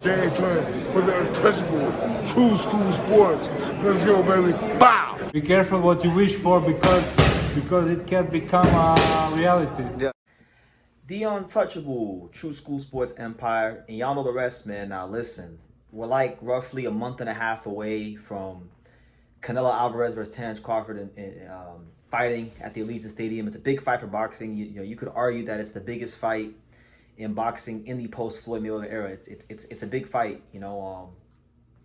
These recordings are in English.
James Turner for the untouchable True School Sports. Let's go, baby. Bow! Be careful what you wish for because it can become a reality. Yeah. The untouchable True School Sports Empire, and y'all know the rest, man. Now listen, we're like roughly a month and a half away from Canelo Alvarez versus Terence Crawford fighting at the Allegiant Stadium. It's a big fight for boxing. You could argue that it's the biggest fight in boxing in the post-Floyd Mayweather era. It's a big fight,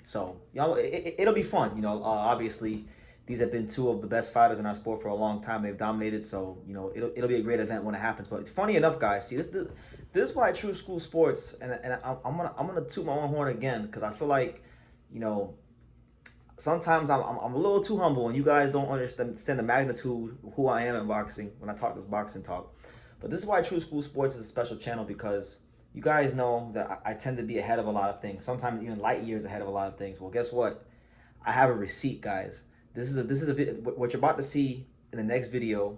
so it'll be fun. Obviously these have been two of the best fighters in our sport for a long time. They've dominated, so it'll be a great event when it happens. But funny enough, guys, see this is why True School Sports, and I'm gonna toot my own horn again, because I feel like sometimes I'm a little too humble, and you guys don't understand the magnitude of who I am in boxing when I talk this boxing talk. But this is why True School Sports is a special channel, because you guys know that I tend to be ahead of a lot of things, sometimes even light years ahead of a lot of things. Well, guess what? I have a receipt, guys. This is a what you're about to see in the next video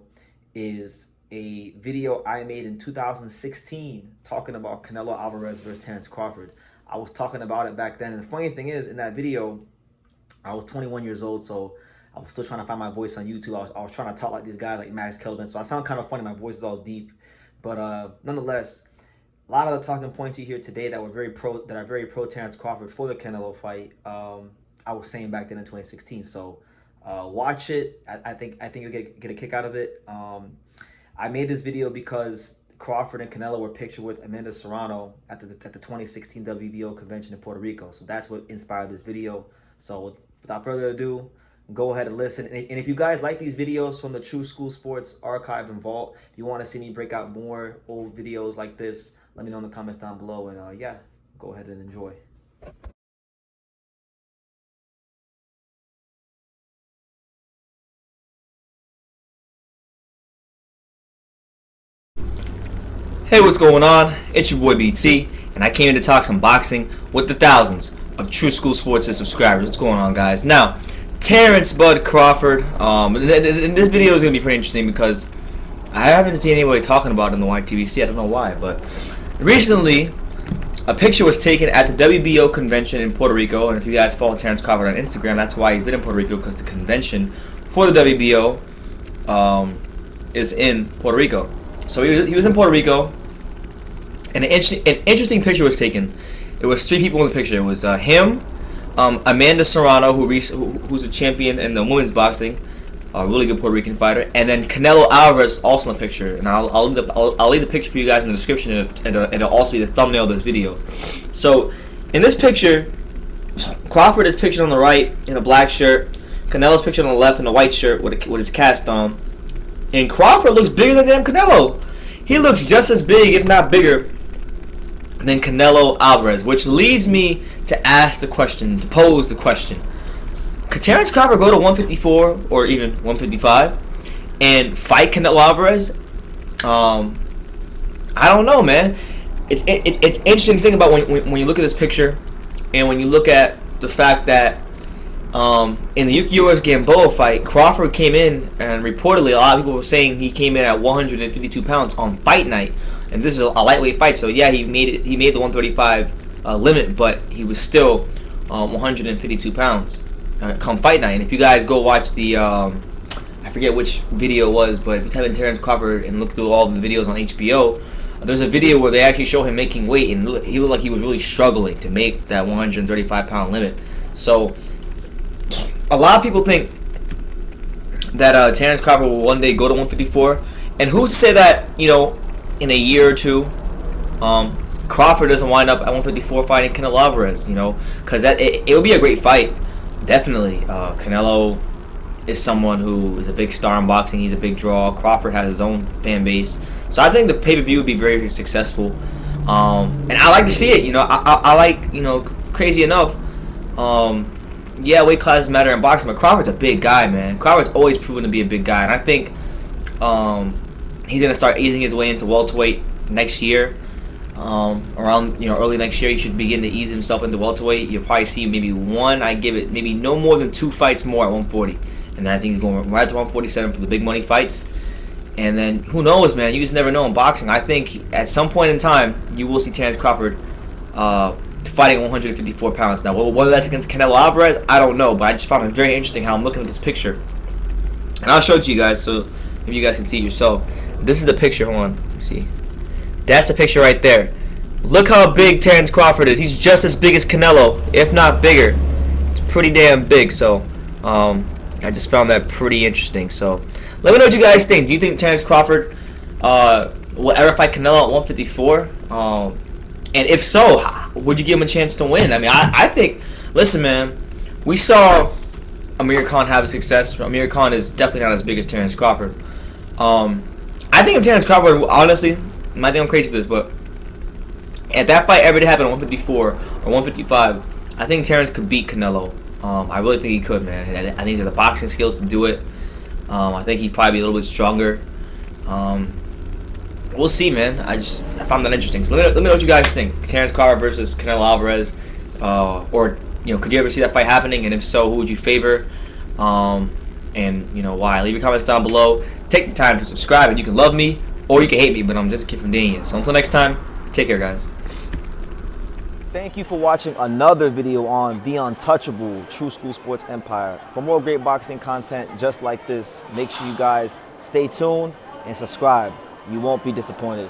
is a video I made in 2016 talking about Canelo Alvarez versus Terence Crawford. I was talking about it back then, and the funny thing is, in that video, I was 21 years old, so I was still trying to find my voice on YouTube. I was trying to talk like these guys like Max Kelvin, so I sound kind of funny. My voice is all deep, but nonetheless, a lot of the talking points you hear today that are very pro Terence Crawford for the Canelo fight, I was saying back then in 2016. So watch it. I think you'll get a kick out of it. I made this video because Crawford and Canelo were pictured with Amanda Serrano at the 2016 WBO convention in Puerto Rico. So that's what inspired this video. So without further ado, go ahead and listen. And if you guys like these videos from the True School Sports archive and vault, if you want to see me break out more old videos like this, let me know in the comments down below. And yeah, go ahead and enjoy. Hey, what's going on? It's your boy BT, and I came in to talk some boxing with the thousands of True School Sports subscribers. What's going on, guys? Now, Terence Bud Crawford. This video is going to be pretty interesting because I haven't seen anybody talking about it in the YTVC. I don't know why, but recently a picture was taken at the WBO convention in Puerto Rico. And if you guys follow Terence Crawford on Instagram, that's why he's been in Puerto Rico, because the convention for the WBO is in Puerto Rico. So he was in Puerto Rico, and an interesting picture was taken. It was three people in the picture. It was him, Amanda Serrano, who's a champion in the women's boxing, a really good Puerto Rican fighter, and then Canelo Alvarez also in the picture. And I'll leave the picture for you guys in the description, and it'll also be the thumbnail of this video. So in this picture, Crawford is pictured on the right in a black shirt. Canelo's pictured on the left in a white shirt with his cast on. And Crawford looks bigger than damn Canelo. He looks just as big, if not bigger, than Canelo Alvarez, which leads me to pose the question. Could Terence Crawford go to 154 or even 155 and fight Canelo Alvarez? I don't know, man. It's interesting to think about when you look at this picture, and when you look at the fact that in the Yuki Gamboa fight, Crawford came in, and reportedly a lot of people were saying he came in at 152 pounds on fight night, and this is a lightweight fight. So yeah, he made the 135 limit, but he was still 152 pounds come fight night. And if you guys go watch the I forget which video it was, but if you type in Terence Crawford and look through all the videos on HBO, there's a video where they actually show him making weight, and he looked like he was really struggling to make that 135 pound limit. So a lot of people think that Terence Crawford will one day go to 154, and who's to say that in a year or two Crawford doesn't wind up at 154 fighting Canelo Alvarez, because it would be a great fight, definitely. Canelo is someone who is a big star in boxing. He's a big draw. Crawford has his own fan base, so I think the pay-per-view would be very successful, and I like to see it. I like, crazy enough, yeah, weight classes matter in boxing, but Crawford's a big guy, man. Crawford's always proven to be a big guy, and I think he's gonna start easing his way into welterweight next year. Around early next year, he should begin to ease himself into welterweight. You'll probably see maybe maybe no more than 2 fights more at 140, and then I think he's going right to 147 for the big money fights. And then who knows, man? You just never know in boxing. I think at some point in time you will see Terence Crawford fighting 154 pounds. Now, whether that's against Canelo Alvarez, I don't know, but I just found it very interesting how I'm looking at this picture. And I'll show it to you guys so if you guys can see it yourself. This is the picture. Hold on. Let me see. That's the picture right there. Look how big Terence Crawford is. He's just as big as Canelo, if not bigger. It's pretty damn big. So, I just found that pretty interesting. So, let me know what you guys think. Do you think Terence Crawford will ever fight Canelo at 154? And if so, would you give him a chance to win? I mean, I think, listen, man, we saw Amir Khan have a success. Amir Khan is definitely not as big as Terence Crawford. I think if Terence Crawford, honestly, I might think I'm crazy for this, but if that fight ever did happen at 154 or 155, I think Terence could beat Canelo. I really think he could, man. I think he has the boxing skills to do it. I think he'd probably be a little bit stronger. We'll see, man. I found that interesting. So let me know what you guys think. Terence Crawford versus Canelo Alvarez, or could you ever see that fight happening? And if so, who would you favor? And why? Leave your comments down below. Take the time to subscribe, and you can love me or you can hate me, but I'm just a kid from Daniel. So until next time, take care, guys. Thank you for watching another video on the untouchable True School Sports Empire. For more great boxing content just like this, make sure you guys stay tuned and subscribe. You won't be disappointed.